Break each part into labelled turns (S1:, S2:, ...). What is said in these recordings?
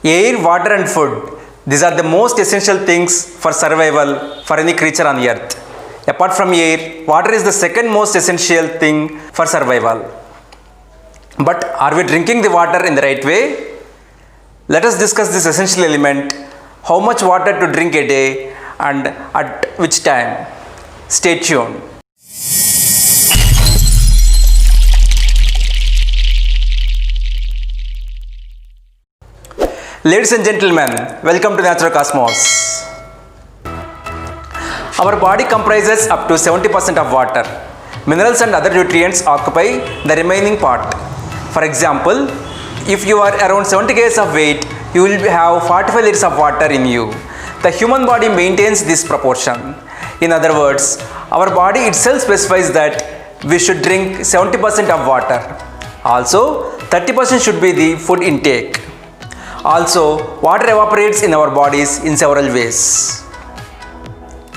S1: Air, water and food. These are the most essential things for survival for any creature on earth. Apart from air, water is the second most essential thing for survival. But are we drinking the water in the right way? Let us discuss this essential element, how much water to drink a day and at which time. Stay tuned. Ladies and gentlemen, welcome to Natural Cosmos. Our body comprises up to 70% of water. Minerals and other nutrients occupy the remaining part. For example, if you are around 70 kg of weight, you will have 45 liters of water in you. The human body maintains this proportion. In other words, our body itself specifies that we should drink 70% of water. Also, 30% should be the food intake. Also, water evaporates in our bodies in several ways.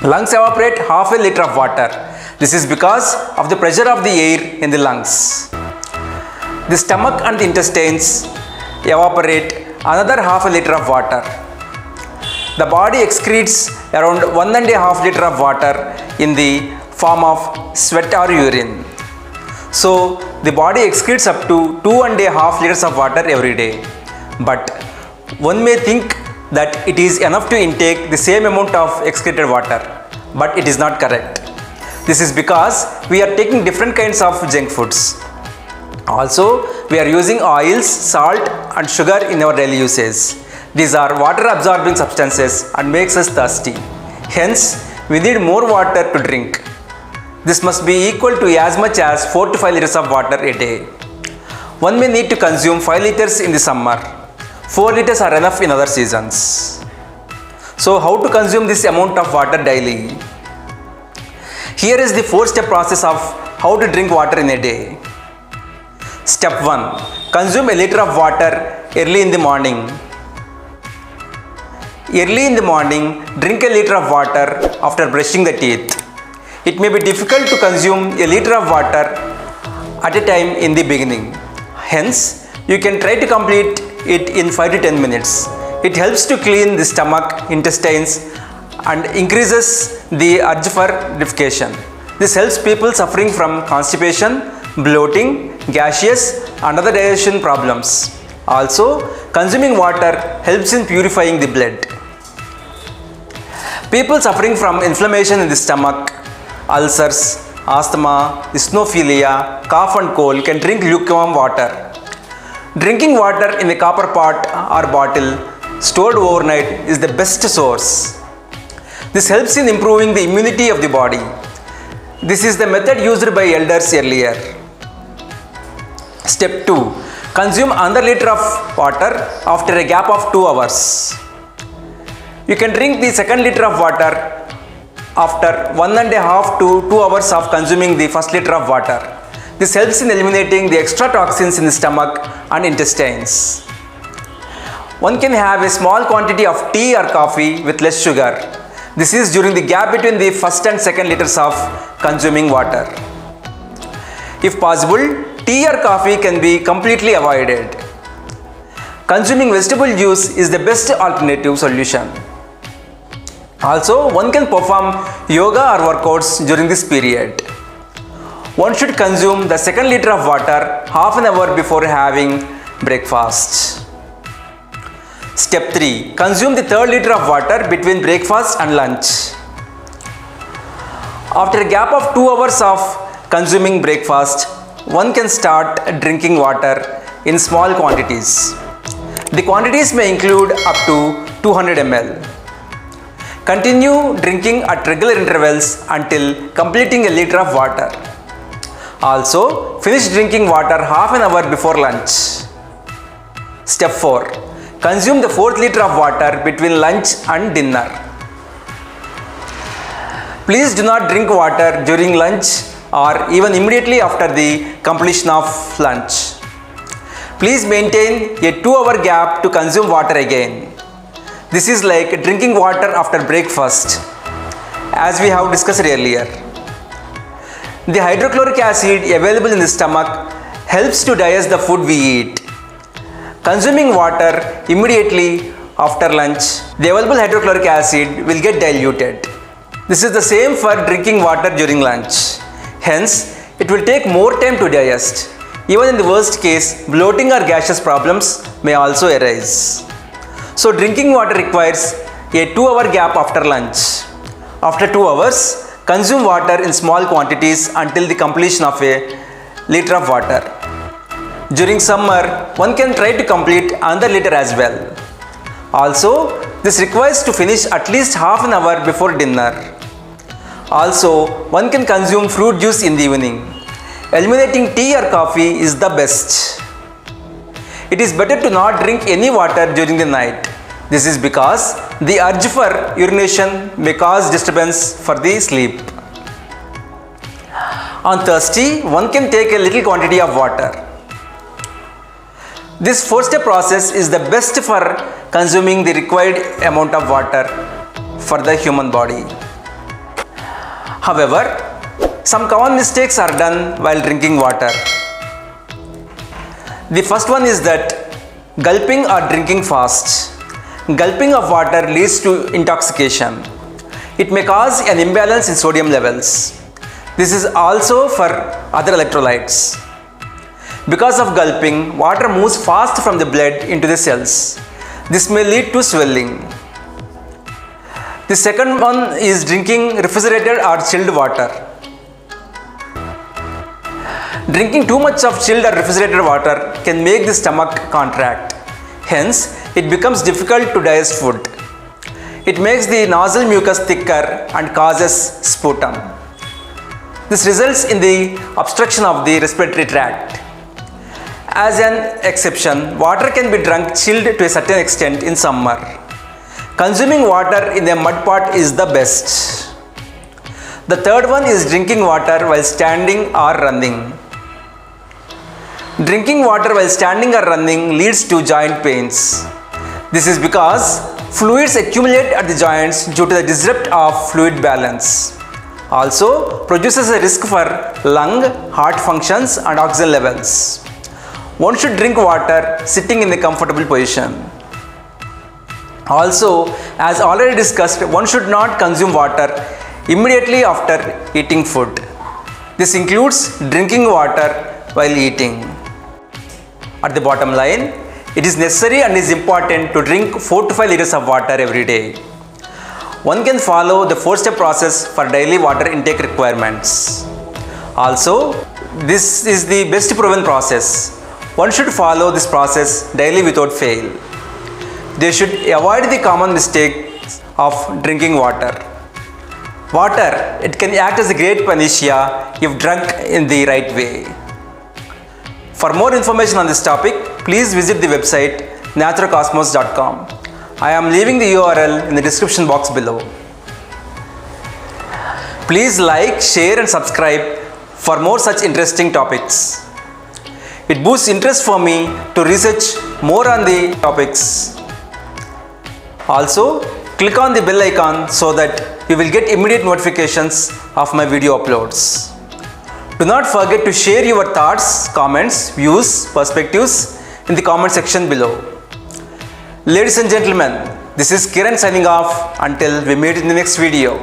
S1: Lungs evaporate half a liter of water. This is because of the pressure of the air in the lungs. The stomach and the intestines evaporate another half a liter of water. The body excretes around 1.5 liter of water in the form of sweat or urine. So, the body excretes up to 2.5 liters of water every day. But one may think that it is enough to intake the same amount of excreted water, but it is not correct. This is because we are taking different kinds of junk foods. Also, we are using oils, salt and sugar in our daily usage. These are water absorbing substances and makes us thirsty. Hence, we need more water to drink. This must be equal to as much as 4 to 5 liters of water a day. One may need to consume 5 liters in the summer. 4 liters are enough in other seasons. So how to consume this amount of water daily? Here is the 4-step process of how to drink water in a day. Step 1. Consume a liter of water early in the morning. Early in the morning, drink a liter of water after brushing the teeth. It may be difficult to consume a liter of water at a time in the beginning. Hence, you can try to complete it in 5 to 10 minutes. It helps to clean the stomach, intestines and increases the urge for defecation. This helps people suffering from constipation, bloating, gaseous and other digestion problems. Also, consuming water helps in purifying the blood. People suffering from inflammation in the stomach, ulcers, asthma, eosinophilia, cough and cold can drink lukewarm water. Drinking water in a copper pot or bottle stored overnight is the best source. This helps in improving the immunity of the body. This is the method used by elders earlier. Step 2. Consume another liter of water after a gap of 2 hours. You can drink the second liter of water after 1.5 to 2 hours of consuming the first liter of water. This helps in eliminating the extra toxins in the stomach and intestines. One can have a small quantity of tea or coffee with less sugar. This is during the gap between the first and second liters of consuming water. If possible, tea or coffee can be completely avoided. Consuming vegetable juice is the best alternative solution. Also, one can perform yoga or workouts during this period. One should consume the second liter of water half an hour before having breakfast. Step 3. Consume the third liter of water between breakfast and lunch. After a gap of 2 hours of consuming breakfast, one can start drinking water in small quantities. The quantities may include up to 200 ml. Continue drinking at regular intervals until completing a liter of water. Also, finish drinking water half an hour before lunch. Step 4. Consume the 4th liter of water between lunch and dinner. Please do not drink water during lunch or even immediately after the completion of lunch. Please maintain a 2-hour gap to consume water again. This is like drinking water after breakfast, as we have discussed earlier. The hydrochloric acid available in the stomach helps to digest the food we eat. consuming water immediately after lunch, the available hydrochloric acid will get diluted. This is the same for drinking water during lunch. Hence, it will take more time to digest. Even in the worst case, bloating or gaseous problems may also arise. So, drinking water requires a 2-hour gap after lunch. After 2 hours, consume water in small quantities until the completion of a liter of water. During summer, one can try to complete another liter as well. Also, this requires to finish at least half an hour before dinner. Also, one can consume fruit juice in the evening. Eliminating tea or coffee is the best. It is better to not drink any water during the night. This is because the urge for urination may cause disturbance for the sleep. On thirsty, one can take a little quantity of water. This 4-step process is the best for consuming the required amount of water for the human body. However, some common mistakes are done while drinking water. The first one is that gulping or drinking fast. Gulping of water leads to intoxication. It may cause an imbalance in sodium levels. This is also for other electrolytes. Because of gulping, water moves fast from the blood into the cells. This may lead to swelling. The second one is drinking refrigerated or chilled water. Drinking too much of chilled or refrigerated water can make the stomach contract. Hence, it becomes difficult to digest food. It makes the nasal mucus thicker and causes sputum. This results in the obstruction of the respiratory tract. As an exception, water can be drunk chilled to a certain extent in summer. Consuming water in a mud pot is the best. The third one is drinking water while standing or running. Drinking water while standing or running leads to joint pains. This is because fluids accumulate at the joints due to the disrupt of fluid balance. Also produces a risk for lung, heart functions and oxygen levels. One should drink water sitting in a comfortable position. Also, as already discussed, one should not consume water immediately after eating food. This includes drinking water while eating. At the bottom line, it is necessary and is important to drink 4 to 5 liters of water every day. One can follow the 4-step process for daily water intake requirements. Also, this is the best proven process. One should follow this process daily without fail. They should avoid the common mistakes of drinking water. Water, it can act as a great panacea if drunk in the right way. For more information on this topic, please visit the website naturocosmos.com. I am leaving the URL in the description box below. Please like, share and subscribe for more such interesting topics. It boosts interest for me to research more on the topics. Also, click on the bell icon so that you will get immediate notifications of my video uploads. Do not forget to share your thoughts, comments, views, perspectives in the comment section below. Ladies and gentlemen, this is Kiran signing off until we meet in the next video.